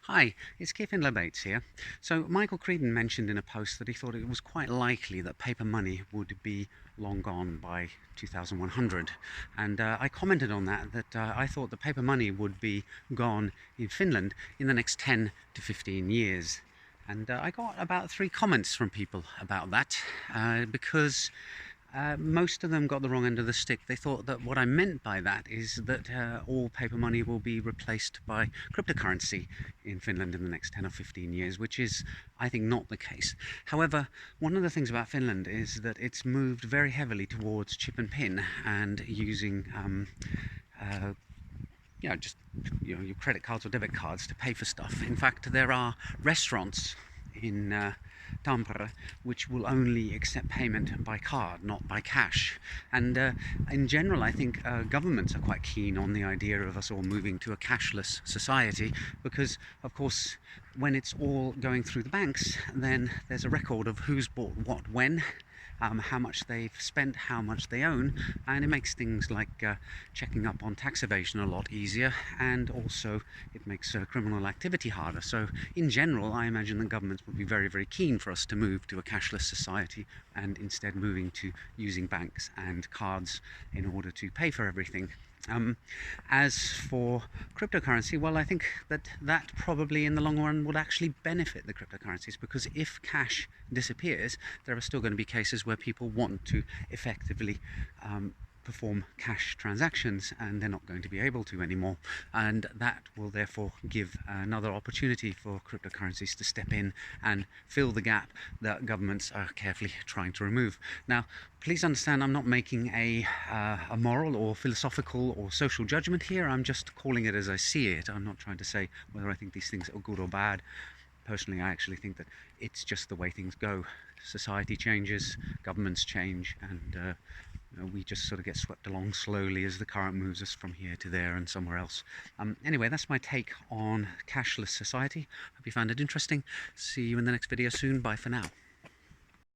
Hi, it's Kevin Lebates here. So Michael Creedon mentioned in a post that he thought it was quite likely that paper money would be long gone by 2100, and I commented on that I thought the paper money would be gone in Finland in the next 10 to 15 years. And I got about 3 comments from people about that because most of them got the wrong end of the stick. They thought that what I meant by that is that all paper money will be replaced by cryptocurrency in Finland in the next 10 or 15 years, which is, I think, not the case. However, one of the things about Finland is that it's moved very heavily towards chip and pin and using just your credit cards or debit cards to pay for stuff. In fact, there are restaurants in Tampere which will only accept payment by card, not by cash. And in general, I think governments are quite keen on the idea of us all moving to a cashless society because, of course, when it's all going through the banks, then there's a record of who's bought what when, how much they've spent, how much they own, and it makes things like checking up on tax evasion a lot easier, and also it makes criminal activity harder. So in general, I imagine the governments would be very, very keen for us to move to a cashless society and instead moving to using banks and cards in order to pay for everything. As for cryptocurrency, well, I think that probably in the long run would actually benefit the cryptocurrencies, because if cash disappears, there are still going to be cases where people want to effectively perform cash transactions, and they're not going to be able to anymore, and that will therefore give another opportunity for cryptocurrencies to step in and fill the gap that governments are carefully trying to remove. Now, please understand, I'm not making a moral or philosophical or social judgment here. I'm just calling it as I see it. I'm not trying to say whether I think these things are good or bad. Personally, I actually think that it's just the way things go. Society changes, governments change, and we just sort of get swept along slowly as the current moves us from here to there and somewhere else. Anyway, that's my take on cashless society. Hope you found it interesting. See you in the next video soon. Bye for now.